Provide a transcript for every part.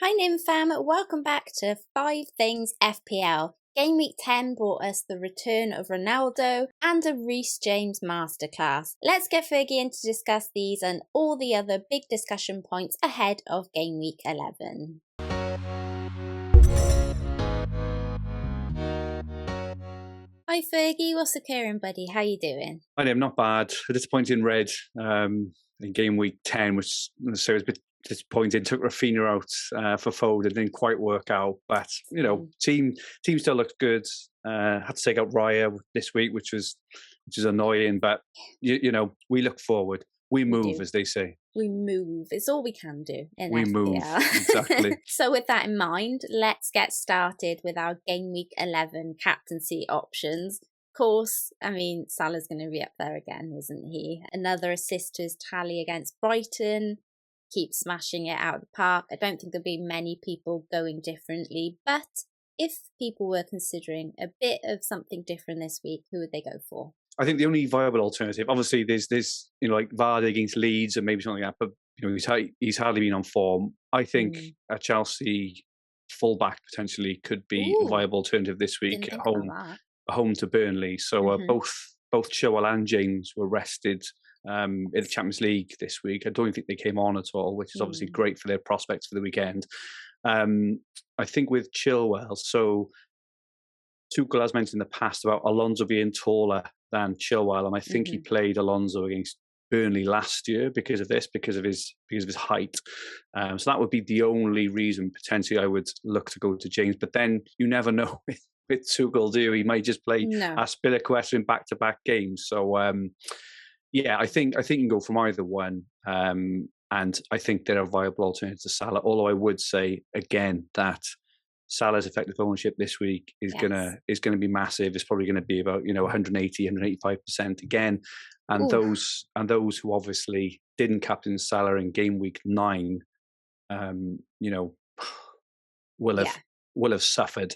Hi Nymfam, welcome back to 5 Things FPL. Game Week 10 brought us the return of Ronaldo and a Reece James masterclass. Let's get Fergie in to discuss these and all the other big discussion points ahead of Game Week 11. Hi Fergie, what's occurring, buddy? How you doing? I am not bad. A disappointing red in Game Week 10, which so it was a bit disappointing. Took Rafinha out for FODEN, didn't quite work out. But, you know, team still looked good. Had to take out Raya this week, which is annoying. But, you know, we look forward. We move, as they say. We move. It's all we can do in we FPL. Move, exactly. So with that in mind, let's get started with our Game Week 11 captaincy options. Of course, I mean, Salah's going to be up there again, isn't he? Another assist to his tally against Brighton. Keep smashing it out of the park. I don't think there'll be many people going differently, but if people were considering a bit of something different this week, who would they go for? I think the only viable alternative, obviously, there's you know, like Vardy against Leeds and maybe something like that, but you know, he's hardly been on form. I think a Chelsea fullback potentially could be a viable alternative this week at home to Burnley. So both Chilwell and James were rested in the Champions League this week. I don't think they came on at all, which is obviously great for their prospects for the weekend. I think with Chilwell, so Tuchel has mentioned in the past about Alonso being taller than Chilwell, and I think he played Alonso against Burnley last year because of his height. So that would be the only reason potentially I would look to go to James. But then you never know with Tuchel, do you? He might just play Aspilicueta in back-to-back games. So yeah, I think you can go from either one. And I think there are viable alternatives to Salah. Although I would say again that Salah's effective ownership this week is gonna be massive. It's probably going to be about 180, 185% again. And those who obviously didn't captain Salah in Game Week 9, will have suffered.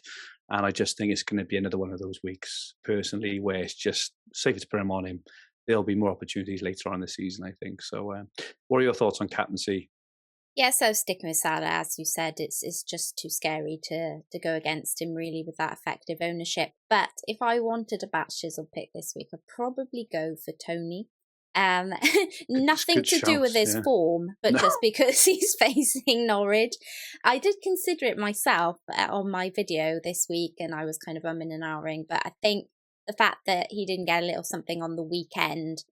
And I just think it's going to be another one of those weeks, personally, where it's just safer to put him on him. There'll be more opportunities later on in the season, I think. So, what are your thoughts on captaincy? Yeah, so sticking with Salah, as you said, it's just too scary to go against him, really, with that effective ownership. But if I wanted a bat shizzle pick this week, I'd probably go for Tony. Nothing to do with his form, but just because he's facing Norwich. I did consider it myself on my video this week, and I was kind of umming and ahhing, but I think the fact that he didn't get a little something on the weekend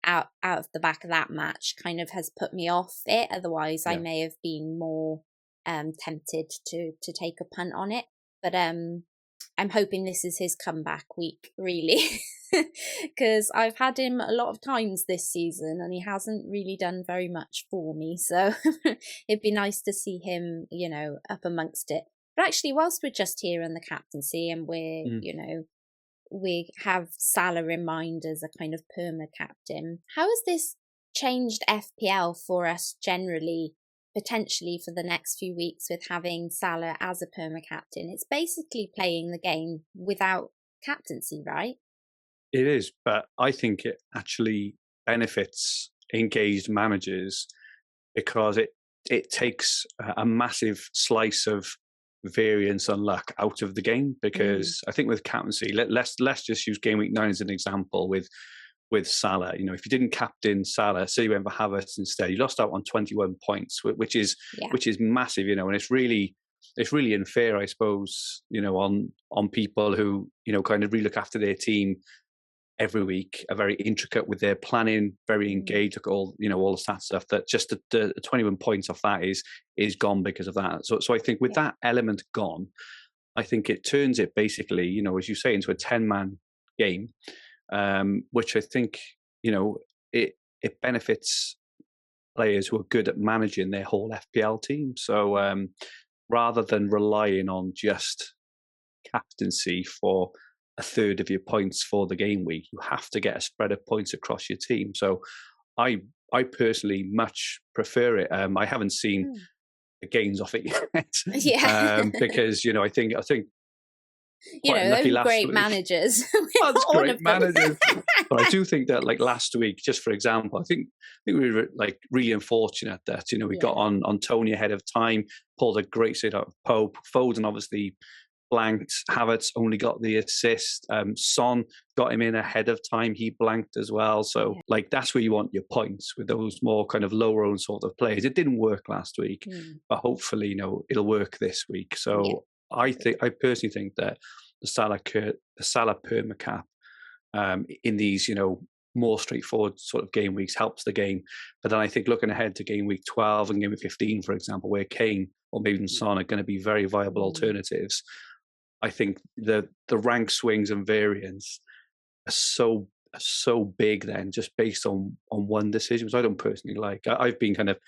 out of the back of that match kind of has put me off it. Otherwise, I may have been more tempted to take a punt on it. But I'm hoping this is his comeback week, really, because I've had him a lot of times this season and he hasn't really done very much for me. So it'd be nice to see him, up amongst it. But actually, whilst we're just here on the captaincy and we're, we have Salah in mind as a kind of perma-captain, how has this changed FPL for us generally, potentially for the next few weeks with having Salah as a perma-captain? It's basically playing the game without captaincy, right? It is, but I think it actually benefits engaged managers because it takes a massive slice of variance and luck out of the game, because I think with captaincy, let's just use Game Week 9 as an example with Salah. If you didn't captain Salah, say you went for Havertz instead, you lost out on 21 points, which is massive, and it's really unfair, I suppose, on people who kind of really look after their team every week, are very intricate with their planning, very engaged, all the stats stuff. That just the 21 points off that is gone because of that. So I think with that element gone, I think it turns it basically, as you say, into a 10-man game, which I think it benefits players who are good at managing their whole FPL team. So rather than relying on just captaincy for a third of your points for the game week, you have to get a spread of points across your team. So I personally much prefer it. I haven't seen the gains off it yet, because I think You know, unlucky those last great week. managers. That's All great of them. managers. But I do think that, like last week, just for example, I think we were like really unfortunate that, you know, we got on Tony ahead of time, pulled a great save out of Pope. Foden obviously blanked. Havertz only got the assist. Son got him in ahead of time. He blanked as well. So like that's where you want your points, with those more kind of lower owned sort of players. It didn't work last week, but hopefully, you know, it'll work this week. So I personally think that the Salah perma cap in these, you know, more straightforward sort of game weeks helps the game. But then I think looking ahead to game week 12 and game week 15, for example, where Kane or maybe even Son are going to be very viable alternatives, I think the rank swings and variance are so big then, just based on one decision, which I don't personally like. I've been kind of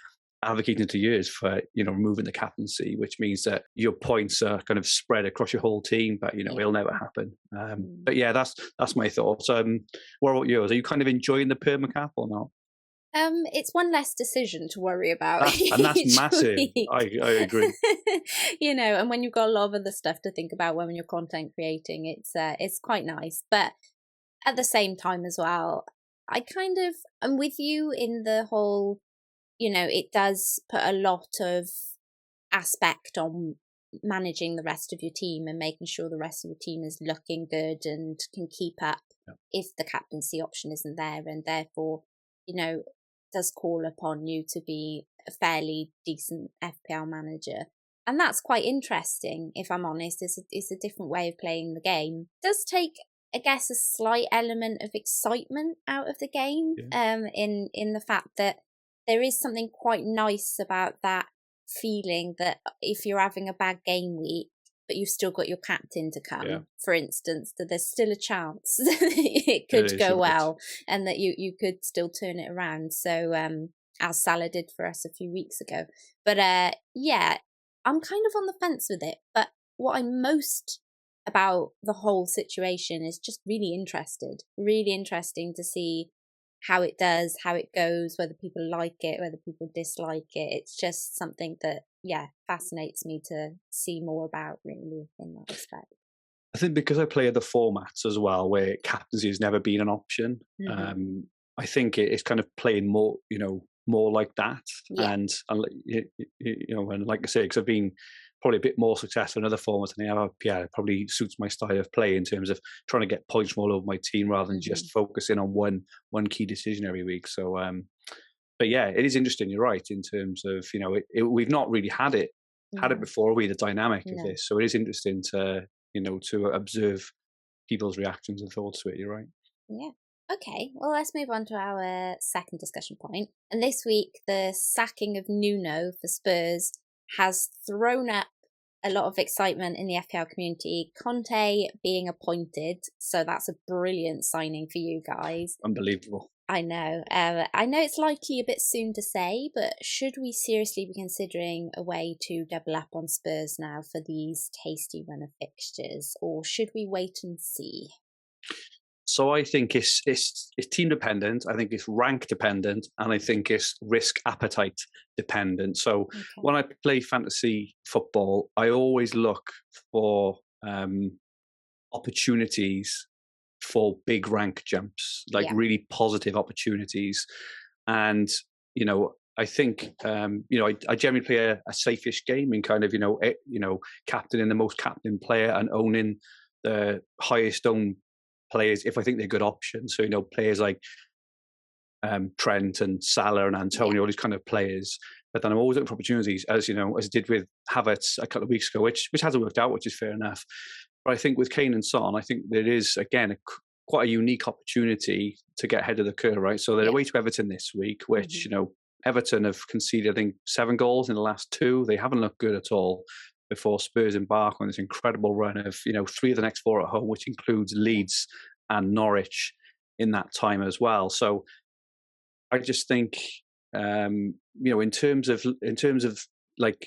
advocating for years for, you know, removing the captaincy, which means that your points are kind of spread across your whole team, but you know it'll never happen. But yeah, that's my thoughts. What about yours? Are you kind of enjoying the perma cap or not? It's one less decision to worry about, and that's massive. I agree. You know, and when you've got a lot of other stuff to think about when you're content creating, it's quite nice. But at the same time as well, I kind of am with you in the whole, you know, it does put a lot of aspect on managing the rest of your team and making sure the rest of the team is looking good and can keep up if the captaincy option isn't there, and therefore, you know, does call upon you to be a fairly decent FPL manager. And that's quite interesting, if I'm honest. It's a different way of playing the game. It does take, I guess, a slight element of excitement out of the game, in the fact that there is something quite nice about that feeling that if you're having a bad game week, but you've still got your captain to come, for instance, that there's still a chance it could go well and that you could still turn it around. So, as Salah did for us a few weeks ago. But yeah, I'm kind of on the fence with it. But what I'm most about the whole situation is just really interesting to see how it does, how it goes, whether people like it, whether people dislike it. It's just something that, fascinates me to see more about, really, in that respect. I think because I play the formats as well, where captaincy has never been an option, I think it's kind of playing more, you know, more like that. And you know, and like I say, because I've been probably a bit more successful in other formats than I have FPL, it probably suits my style of play in terms of trying to get points from all over my team rather than just focusing on one key decision every week. So, but yeah, it is interesting. You're right in terms of, you know, we've not really had it before. The dynamic of this, so it is interesting to, you know, to observe people's reactions and thoughts to it. You're right. Yeah. Okay, well, let's move on to our second discussion point. And this week, the sacking of Nuno for Spurs has thrown up a lot of excitement in the FPL community. Conte being appointed, so that's a brilliant signing for you guys. Unbelievable. I know. I know it's likely a bit soon to say, but should we seriously be considering a way to double up on Spurs now for these tasty run of fixtures, or should we wait and see? So I think it's team dependent. I think it's rank dependent, and I think it's risk appetite dependent. So when I play fantasy football, I always look for opportunities for big rank jumps, like really positive opportunities. And you know, I think you know, I generally play a safe-ish game in kind of, you know, captaining the most captain player and owning the highest owned players if I think they're good options. So, you know, players like Trent and Salah and Antonio, all these kind of players. But then I'm always looking for opportunities, as you know, as I did with Havertz a couple of weeks ago, which hasn't worked out, which is fair enough. But I think with Kane and Son, I think there is, again, quite a unique opportunity to get ahead of the curve, right? So they're away to Everton this week, which, you know, Everton have conceded, I think, 7 goals in the last 2. They haven't looked good at all before Spurs embark on this incredible run of, you know, 3 of the next 4 at home, which includes Leeds and Norwich in that time as well. So I just think, you know, in terms of like,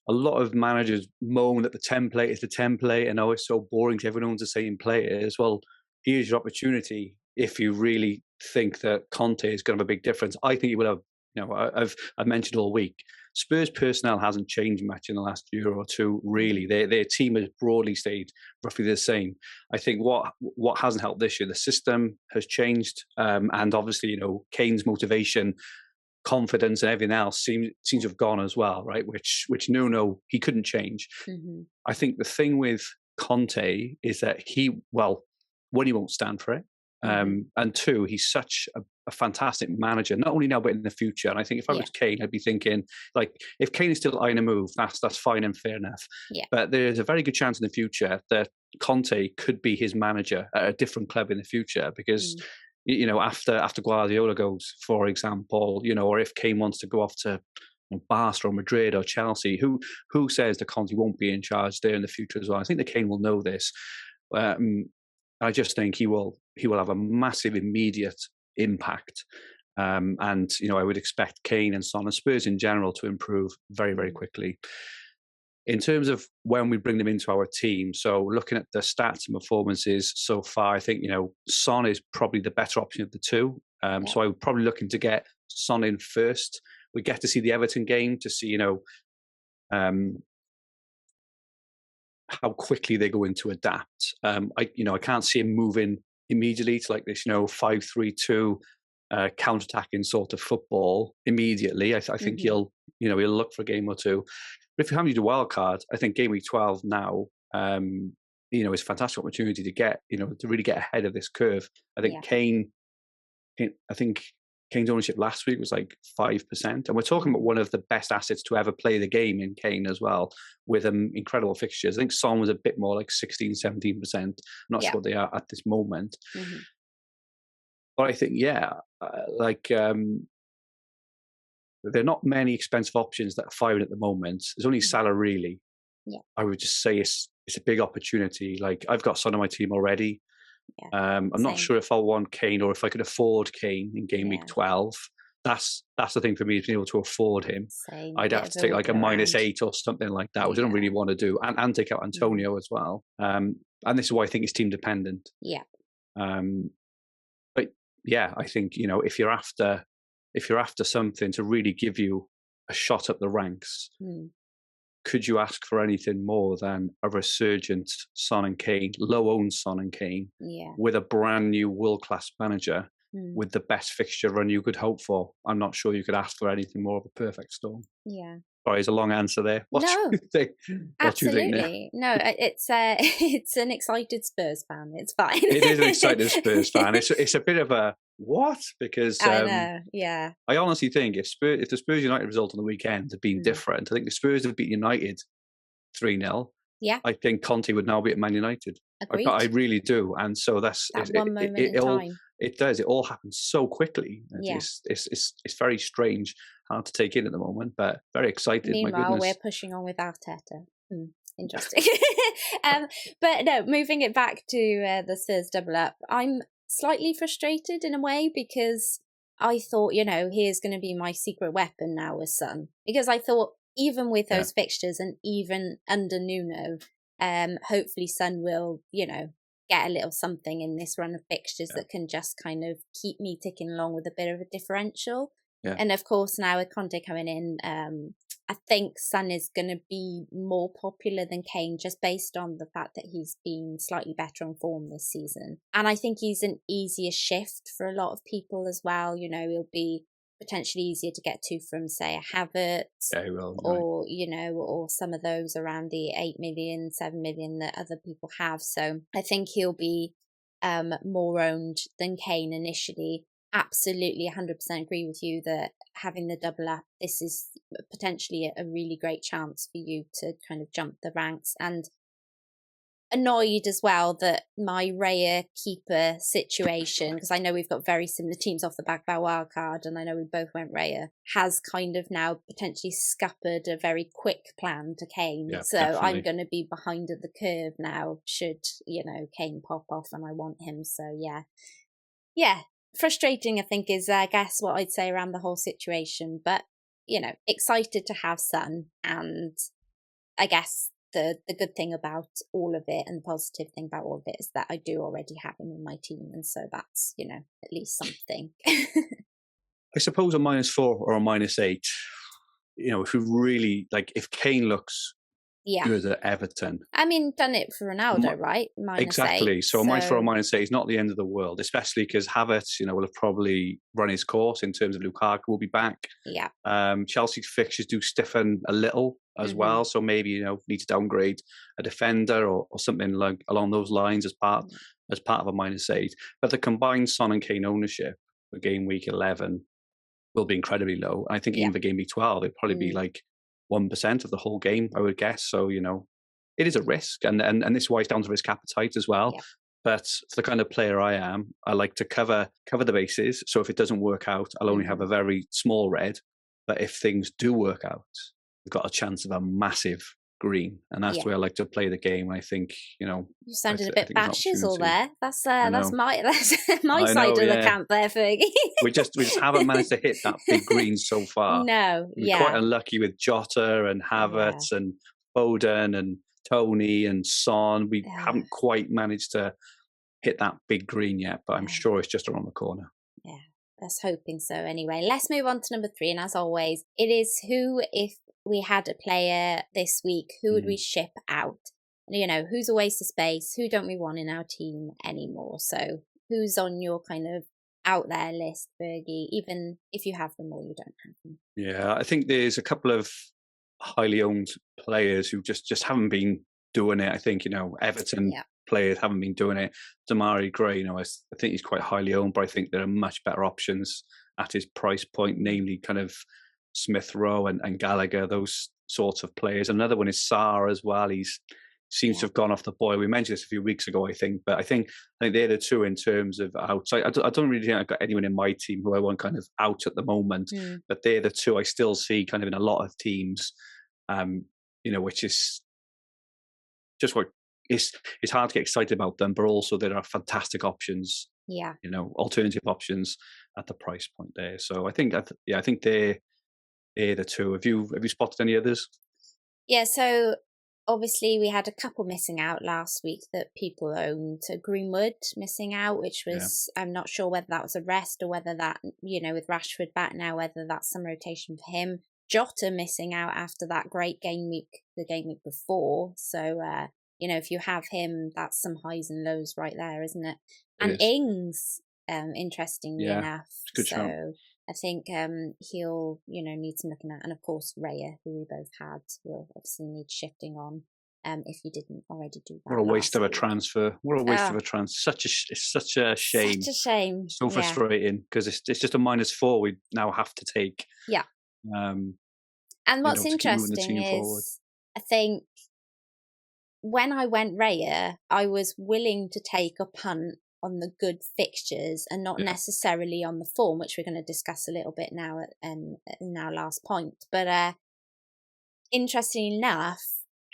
a lot of managers moan that the template is the template and, oh, it's so boring to everyone owns the same players. Well, here's your opportunity if you really think that Conte is going to have a big difference. I think he will have I've mentioned all week, Spurs personnel hasn't changed much in the last year or two. Really, their team has broadly stayed roughly the same. I think what hasn't helped this year, the system has changed, and obviously, Kane's motivation, confidence, and everything else seems to have gone as well, right? Which Nuno, he couldn't change. Mm-hmm. I think the thing with Conte is that one, he won't stand for it. And two, he's such a fantastic manager, not only now, but in the future. And I think if I was Kane, I'd be thinking, like, if Kane is still eyeing a move, that's fine and fair enough. Yeah. But there's a very good chance in the future that Conte could be his manager at a different club in the future, because after Guardiola goes, for example, or if Kane wants to go off to Barca or Madrid or Chelsea, who says that Conte won't be in charge there in the future as well? I think that Kane will know this. I just think he will have a massive immediate impact, and I would expect Kane and Son and Spurs in general to improve very, very quickly. In terms of when we bring them into our team, so looking at the stats and performances so far, I think Son is probably the better option of the two. So I would probably looking to get Son in first. We get to see the Everton game to see how quickly they're going to adapt. I can't see him moving immediately to like this 5-3-2 counter-attacking sort of football immediately. I think he'll look for a game or two. But if you have to do wild card, I think game week 12 now is a fantastic opportunity to get to really get ahead of this curve. I think Kane's ownership last week was like 5%. And we're talking about one of the best assets to ever play the game in Kane as well, with incredible fixtures. I think Son was a bit more like 16, 17%. I'm not sure what they are at this moment. Mm-hmm. But I think, there are not many expensive options that are firing at the moment. There's only Salah, really. Yeah. I would just say it's a big opportunity. Like, I've got Son on my team already. Yeah, I'm not sure if I'll want Kane or if I could afford Kane in game week 12. That's the thing for me, is being able to afford him. I'd have to take like a -8 or something like that, which I don't really want to do, and take out Antonio as well. And this is why I think it's team dependent. Yeah. But yeah, I think if you're after something to really give you a shot up the ranks. Could you ask for anything more than a resurgent Son and Kane, low-owned Son and Kane, with a brand new world-class manager, with the best fixture run you could hope for? I'm not sure you could ask for anything more of a perfect storm. Yeah. Sorry, it's a long answer there. What do you think? Absolutely. No, it's an excited Spurs fan. It's fine. It is an excited Spurs fan. It's a bit of a what? Because I know, yeah. I honestly think if the Spurs United result on the weekend had been different, I think the Spurs have beat United 3-0. Yeah. I think Conte would now be at Man United. Agreed. I really do. And so that's one moment in time. It does. It all happens so quickly. It's very strange, hard to take in at the moment, but very excited. Meanwhile, we're pushing on with Arteta. Interesting. But no, moving it back to the Spurs double up, I'm slightly frustrated in a way, because I thought, here's going to be my secret weapon now with Son. Because I thought, even with those fixtures and even under Nuno, hopefully Son will, get a little something in this run of fixtures that can just kind of keep me ticking along with a bit of a differential. Yeah. And of course, now with Conte coming in, I think Son is going to be more popular than Kane, just based on the fact that he's been slightly better on form this season. And I think he's an easier shift for a lot of people as well. He'll be potentially easier to get to from, say, a Havertz, or or some of those around the 8 million, 7 million that other people have. So I think he'll be more owned than Kane initially. Absolutely 100% agree with you that having the double up, this is potentially a really great chance for you to kind of jump the ranks. And annoyed as well that my Raya keeper situation, because I know we've got very similar teams off the back of our wild card, and I know we both went Raya, has kind of now potentially scuppered a very quick plan to Kane. Yeah, so definitely. I'm going to be behind at the curve now should, Kane pop off and I want him. So yeah, frustrating, I think, is I guess what I'd say around the whole situation. But, excited to have Son, and I guess the good thing about all of it, and the positive thing about all of it, is that I do already have him in my team, and so that's at least something. I suppose a -4 or a -8. If we really if Kane looks Yeah. good at Everton. I mean, done it for Ronaldo, right? -8. Exactly. So a -4 or -8 is not the end of the world, especially because Havertz, will have probably run his course in terms of Lukaku will be back. Yeah. Chelsea's fixtures do stiffen a little as well, so maybe need to downgrade a defender or something like along those lines as part of a -8. But the combined Son and Kane ownership for game week 11 will be incredibly low. I think even for game week 12, it'd probably be like 1% of the whole game, I would guess. So it is a risk, and this is why it's down to risk appetite as well. Yeah. But for the kind of player I am, I like to cover the bases. So if it doesn't work out, I'll only have a very small red. But if things do work out, we've got a chance of a massive green, and that's the way I like to play the game. I think you sounded a bit bashes all there. That's my I side know, of the camp there, Fergie. we just haven't managed to hit that big green so far. No, We're quite unlucky with Jota and Havertz and Foden and Tony and Son. We haven't quite managed to hit that big green yet, but I'm sure it's just around the corner. Yeah, let's hoping so anyway. Let's move on to number 3, and as always, it is who, if we had a player this week, who would we ship out? Who's a waste of space? Who don't we want in our team anymore? So who's on your kind of out there list, Fergie, even if you have them or you don't have them? Yeah, I think there's a couple of highly owned players who just haven't been doing it. I think, Everton players haven't been doing it. Damari Gray, I think he's quite highly owned, but I think there are much better options at his price point, namely kind of Smith Rowe and Gallagher, those sorts of players. Another one is Sarr as well. He seems to have gone off the boil. We mentioned this a few weeks ago, I think, but I think they're the two in terms of outside. I don't really think I've got anyone in my team who I want kind of out at the moment, but they're the two I still see kind of in a lot of teams, which is just what it's hard to get excited about them, but also there are fantastic options. Yeah. Alternative options at the price point there. So I think they're the two. Have you spotted any others? Yeah, so obviously we had a couple missing out last week that people owned. So Greenwood missing out, which was, I'm not sure whether that was a rest or whether that, with Rashford back now, whether that's some rotation for him. Jota missing out after that great game week, the game week before. So, if you have him, that's some highs and lows right there, isn't it? And Ings, interestingly enough. Good shout. I think he'll, need some looking at. And of course, Raya, who we both had, will obviously need shifting on if you didn't already do that. What a waste of a transfer. What a waste of a transfer. It's such a shame. Such a shame. So frustrating because it's just a -4 we now have to take. Yeah. And what's interesting is, forward. I think when I went Raya, I was willing to take a punt on the good fixtures and not necessarily on the form, which we're going to discuss a little bit now in our last point. But interestingly enough,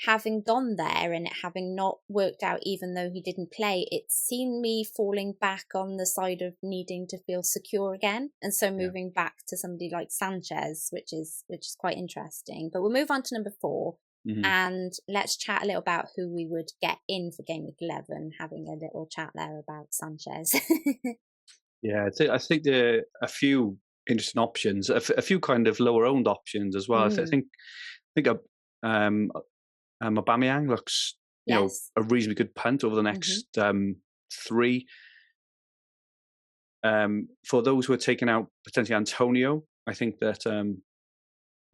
having gone there and it having not worked out, even though he didn't play, it's seen me falling back on the side of needing to feel secure again, and so moving back to somebody like Sanchez, which is quite interesting. But we'll move on to number 4. And let's chat a little about who we would get in for game week 11, having a little chat there about Sanchez. Yeah, I think there are a few interesting options, a few kind of lower owned options as well. I think Aubameyang looks, a reasonably good punt over the next 3. For those who are taking out potentially Antonio, I think that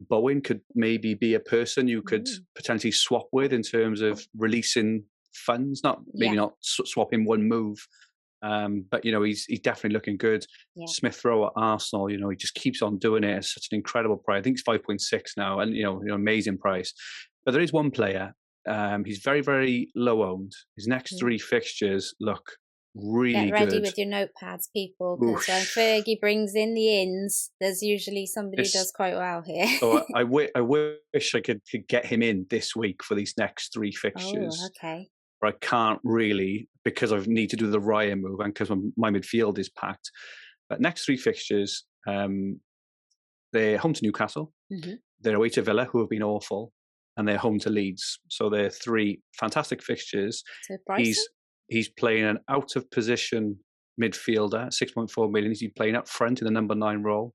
Bowen could maybe be a person you could potentially swap with in terms of releasing funds. Not swap in one move, but he's definitely looking good. Smith Rowe at Arsenal, he just keeps on doing it at such an incredible price. I think it's 5.6 now, and amazing price. But there is one player. He's very, very low owned. His next 3 fixtures look really good. Get ready with your notepads, people, because when Fergie brings in the ins, there's usually somebody who does quite well here. So I wish I could get him in this week for these next 3 fixtures. Oh, okay. But I can't really because I need to do the Ryan move and because my midfield is packed. But next 3 fixtures, they're home to Newcastle, they're away to Villa, who have been awful, and they're home to Leeds. So they're 3 fantastic fixtures. So he's playing an out of position midfielder, 6.4 million. He's playing up front in the number 9 role.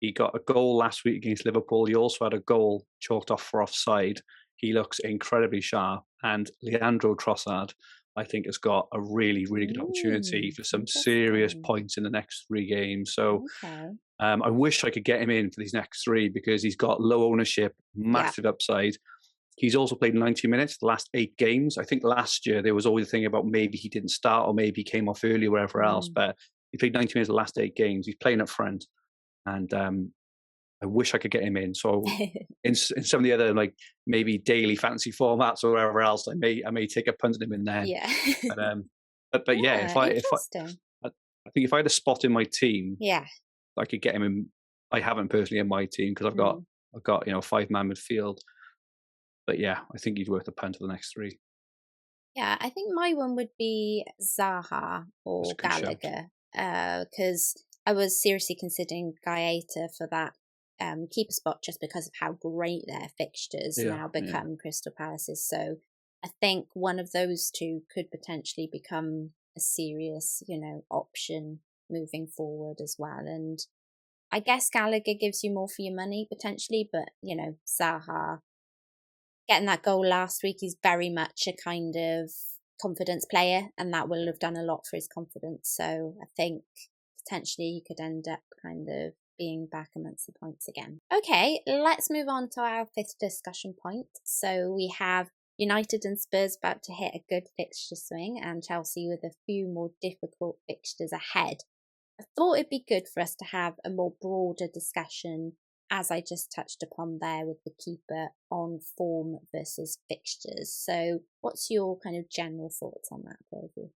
He got a goal last week against Liverpool. He also had a goal chalked off for offside. He looks incredibly sharp. And Leandro Trossard, I think, has got a really, really good opportunity for some serious points in the next 3 games. So I wish I could get him in for these next 3 because he's got low ownership, massive upside. He's also played 90 minutes the last 8 games. I think last year there was always a thing about maybe he didn't start or maybe he came off early or wherever else. But he played 90 minutes the last 8 games. He's playing up front. And I wish I could get him in. So in some of the other like maybe daily fantasy formats or wherever else, I may take a punt at him in there. Yeah. But yeah, I think if I had a spot in my team, I could get him in. I haven't personally in my team because I've got 5-man midfield. But yeah, I think he's worth a punt for the next 3. Yeah, I think my one would be Zaha or Gallagher because I was seriously considering Gaeta for that keeper spot just because of how great their fixtures now become, Crystal Palace's. So I think one of those 2 could potentially become a serious, option moving forward as well. And I guess Gallagher gives you more for your money potentially, but, Zaha getting that goal last week, he's very much a kind of confidence player, and that will have done a lot for his confidence. So I think potentially he could end up kind of being back amongst the points again. Okay, let's move on to our 5th discussion point. So we have United and Spurs about to hit a good fixture swing, and Chelsea with a few more difficult fixtures ahead. I thought it'd be good for us to have a more broader discussion, as I just touched upon there with the keeper, on form versus fixtures. So what's your kind of general thoughts on that, Fergi?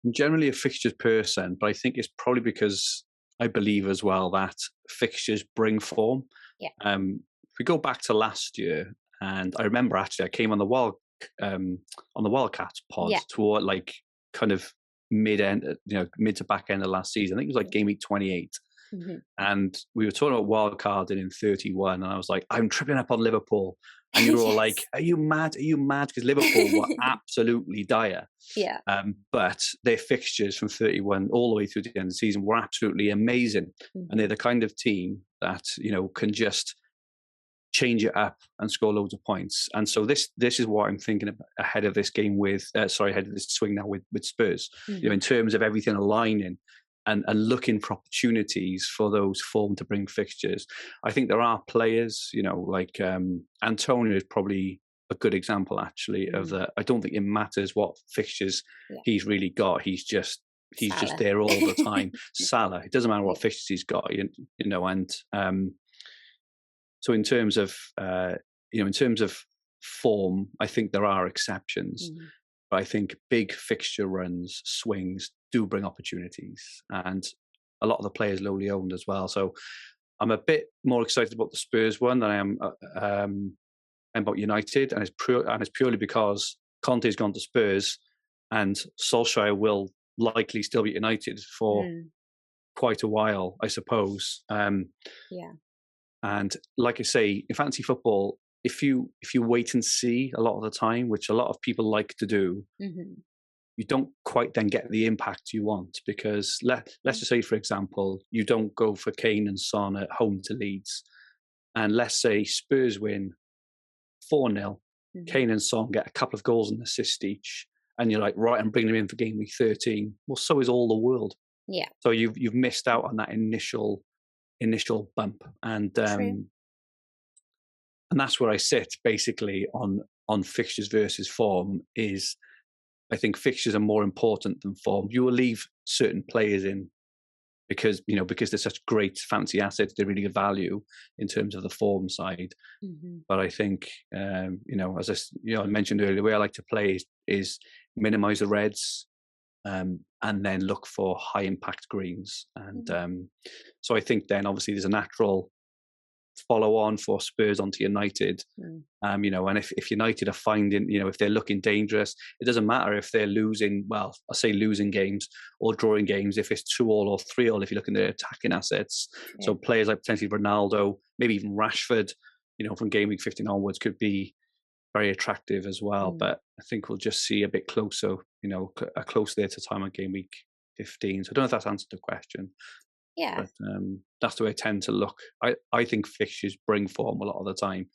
I'm generally a fixtures person, but I think it's probably because I believe as well that fixtures bring form. Yeah. If we go back to last year, and I remember actually I came on the Wildcats pod toward like kind of mid to back end of last season. I think it was like game week 28. And we were talking about wildcarding in 31, and I was like, I'm tripling up on Liverpool. And you were all like, are you mad? Are you mad? Because Liverpool were absolutely dire. Yeah. But their fixtures from 31 all the way through to the end of the season were absolutely amazing. And they're the kind of team that, can just change it up and score loads of points. And so this is what I'm thinking about ahead of this game ahead of this swing now with Spurs, in terms of everything aligning. And looking for opportunities for those form to bring fixtures. I think there are players, like Antonio is probably a good example actually of that. I don't think it matters what fixtures he's really got. He's just there all the time. Salah, it doesn't matter what fixtures he's got, and so in terms of form, I think there are exceptions. But I think big fixture runs, swings do bring opportunities, and a lot of the players lowly owned as well. So I'm a bit more excited about the Spurs one than I am about United, and it's purely because Conte's gone to Spurs, and Solskjaer will likely still be at United for quite a while, I suppose. And like I say, in fantasy football, if you wait and see a lot of the time, which a lot of people like to do, you don't quite then get the impact you want, because let's just say, for example, you don't go for Kane and Son at home to Leeds, and let's say Spurs win 4-0, Kane and Son get a couple of goals and assists each, and you're like, right, I'm bringing them in for game week 13. Well, so is all the world. Yeah. So you've missed out on that initial bump, and that's where I sit basically on fixtures versus form. Is I think fixtures are more important than form. You will leave certain players in because they're such great fancy assets, they're really good value in terms of the form side. But I think as I mentioned earlier, the way I like to play is minimize the reds, and then look for high impact greens. And so I think then obviously there's a natural follow on for Spurs onto United. And if United are finding, if they're looking dangerous, it doesn't matter if they're losing, well, I say losing games or drawing games, if it's 2-2 or 3-3, if you look at their attacking assets. So players like potentially Ronaldo, maybe even Rashford, from game week 15 onwards could be very attractive as well. But I think we'll just see a bit closer, a closer there to time on game week 15. So I don't know if that's answered the question. Yeah. But that's the way I tend to look. I think fixtures bring form a lot of the time.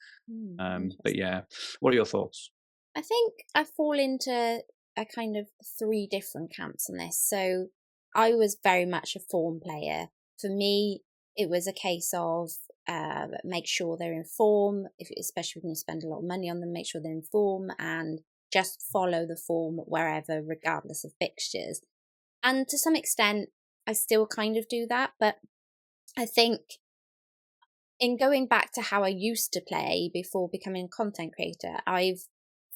But yeah, what are your thoughts? I think I fall into a kind of 3 different camps on this. So I was very much a form player. For me, it was a case of make sure they're in form, especially when you spend a lot of money on them, make sure they're in form and just follow the form wherever, regardless of fixtures. And to some extent, I still kind of do that, but I think in going back to how I used to play before becoming a content creator, I've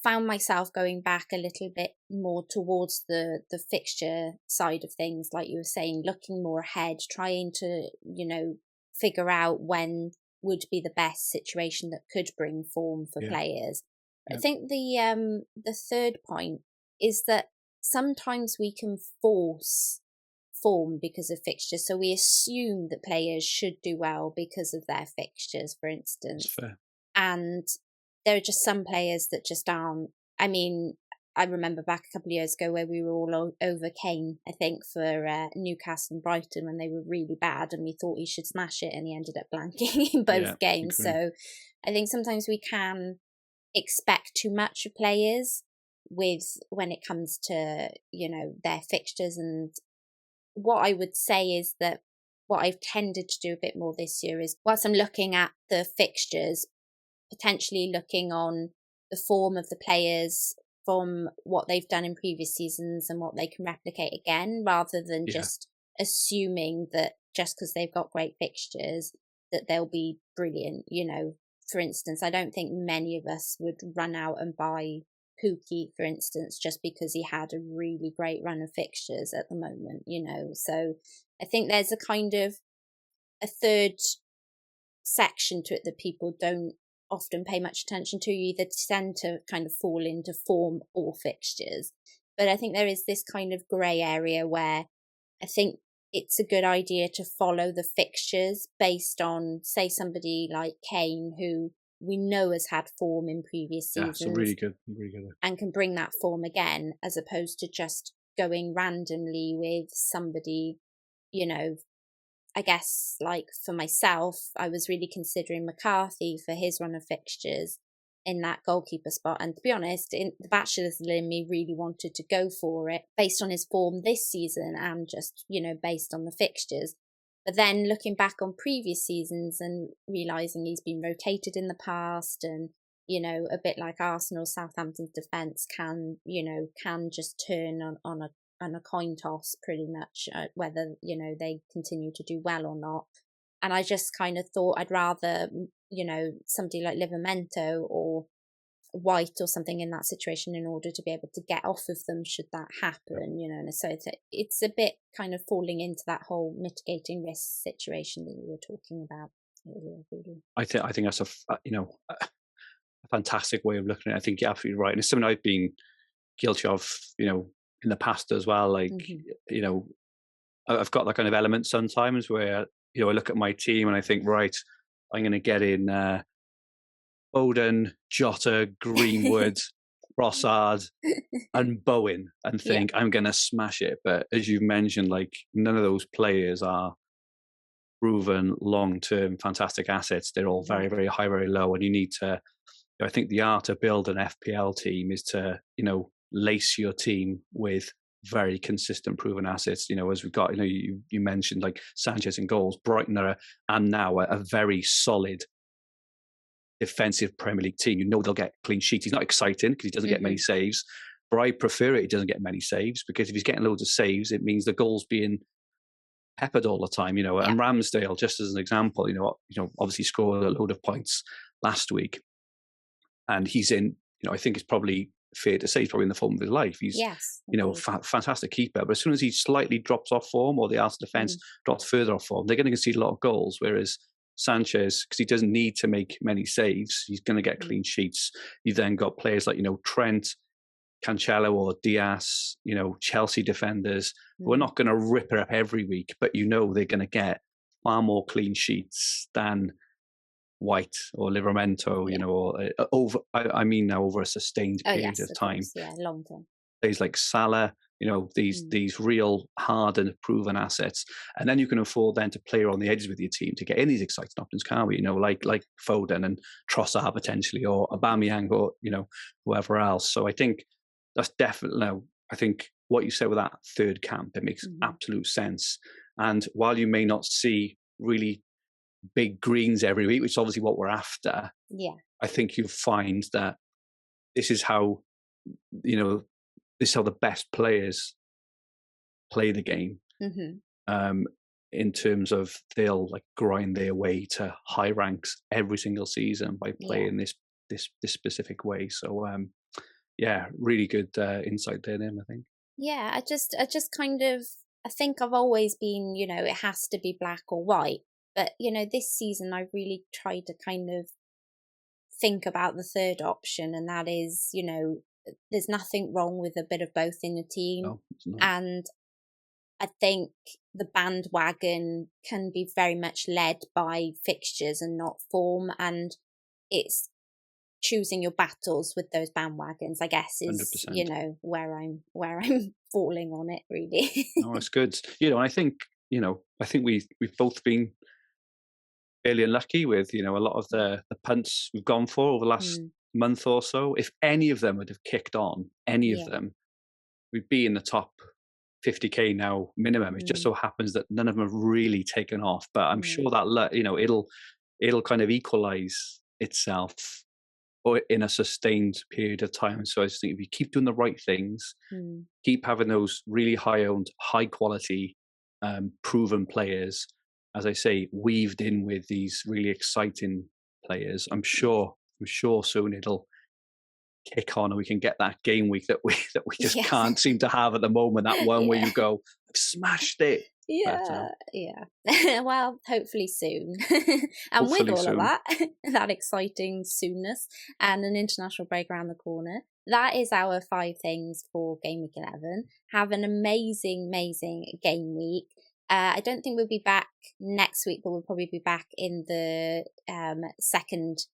found myself going back a little bit more towards the fixture side of things, like you were saying, looking more ahead, trying to, figure out when would be the best situation that could bring form for players. I think the third point is that sometimes we can force form because of fixtures. So we assume that players should do well because of their fixtures, for instance. That's fair. And there are just some players that just aren't. I mean, I remember back a couple of years ago where we were all over Kane, I think, for Newcastle and Brighton when they were really bad, and we thought he should smash it, and he ended up blanking in both games. So I think sometimes we can expect too much of players when it comes to, their fixtures. And what I would say is that what I've tended to do a bit more this year is, whilst I'm looking at the fixtures, potentially looking on the form of the players from what they've done in previous seasons and what they can replicate again, rather than just assuming that just because they've got great fixtures that they'll be brilliant. For instance, I don't think many of us would run out and buy Pookie, for instance, just because he had a really great run of fixtures at the moment, So I think there's a kind of a third section to it that people don't often pay much attention to. You either tend to kind of fall into form or fixtures. But I think there is this kind of grey area where I think it's a good idea to follow the fixtures based on, say, somebody like Kane, who we know has had form in previous seasons. Yeah, so really good. And can bring that form again, as opposed to just going randomly with somebody, I guess, like for myself, I was really considering McCarthy for his run of fixtures in that goalkeeper spot. And to be honest, in the Bachelor's in me really wanted to go for it based on his form this season and just, based on the fixtures. But then looking back on previous seasons and realising he's been rotated in the past and, a bit like Arsenal, Southampton's defence can just turn on a coin toss pretty much, whether, they continue to do well or not. And I just kind of thought I'd rather, somebody like Livramento or White or something in that situation in order to be able to get off of them should that happen, and so it's a bit kind of falling into that whole mitigating risk situation that you were talking about. Really. I think that's a fantastic way of looking at it. I think you're absolutely right. And it's something I've been guilty of, in the past as well. Like, I've got that kind of element sometimes where, I look at my team and I think, right, I'm going to get in FODEN, Jota, Greenwood, Brossard, and Bowen and think I'm going to smash it. But as you've mentioned, like none of those players are proven long-term fantastic assets. They're all very, very high, very low. And you need to, I think the art to build an FPL team is to, lace your team with very consistent proven assets. As we've got, you mentioned like Sanchez and goals, Brighton and now a very solid defensive Premier League team. They'll get clean sheets. He's not exciting because he doesn't get many saves, but I prefer it. He doesn't get many saves because if he's getting loads of saves, it means the goals being peppered all the time. And Ramsdale, just as an example, obviously scored a load of points last week, and he's in. I think it's probably fair to say he's probably in the form of his life. He's fantastic keeper, but as soon as he slightly drops off form or the Arsenal defence drops further off form, they're going to concede a lot of goals. Whereas Sanchez, because he doesn't need to make many saves, he's going to get clean sheets. You then got players like Trent, Cancelo or Diaz, Chelsea defenders who are not going to rip it up every week, but they're going to get far more clean sheets than White or Livramento, over. I mean now over a sustained period of time. Long term. Players like Salah, these real hard and proven assets, and then you can afford then to play on the edges with your team to get in these exciting options, can't we? Like FODEN and Trossard potentially, or Aubameyang, or whoever else. So I think that's definitely. I think what you said with that third camp, it makes absolute sense. And while you may not see really big greens every week, which is obviously what we're after, I think you'll find that this is how the best players play the game. In terms of they'll grind their way to high ranks every single season by playing this specific way. So really good insight there, Nim, I think. Yeah, I just I think I've always been, it has to be black or white. But, this season I really tried to kind of think about the third option, and that is, there's nothing wrong with a bit of both in the team. No, it's not. And I think the bandwagon can be very much led by fixtures and not form, and it's choosing your battles with those bandwagons, I guess, is 100%. where I'm falling on it, really. No, it's good. I think we've both been fairly unlucky with a lot of the punts we've gone for over the last month or so. If any of them would have kicked on, of them, we'd be in the top 50k now minimum. It just so happens that none of them have really taken off, but I'm sure that it'll kind of equalize itself or in a sustained period of time. So I just think if you keep doing the right things, keep having those really high-owned, high-quality, proven players, as I say, weaved in with these really exciting players, I'm sure soon it'll kick on and we can get that game week that we just can't seem to have at the moment. That one where you go, I've smashed it. Yeah. Well, hopefully soon. And hopefully with all soon. Of that exciting soonness and an international break around the corner, that is our 5 things for Game Week 11. Have an amazing game week. I don't think we'll be back next week, but we'll probably be back in the second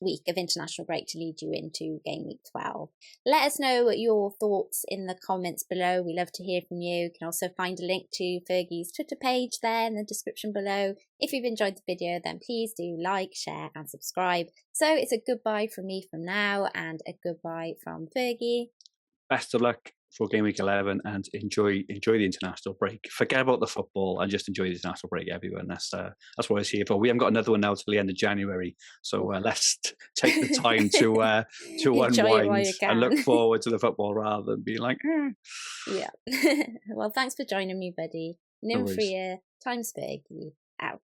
week of international break to lead you into Game Week 12. Let us know your thoughts in the comments below. We love to hear from you. You can also find a link to Fergie's Twitter page there in the description below. If you've enjoyed the video, then please do like, share and subscribe. So it's a goodbye from me from now and a goodbye from Fergie. Best of luck for Game Week 11 and enjoy the international break. Forget about the football and just enjoy the international break, everyone. That's what I was here for. We haven't got another one now till the end of January, so let's take the time to unwind and look forward to the football rather than be like, Yeah. Well, thanks for joining me, buddy. Nymfria times Fergie out.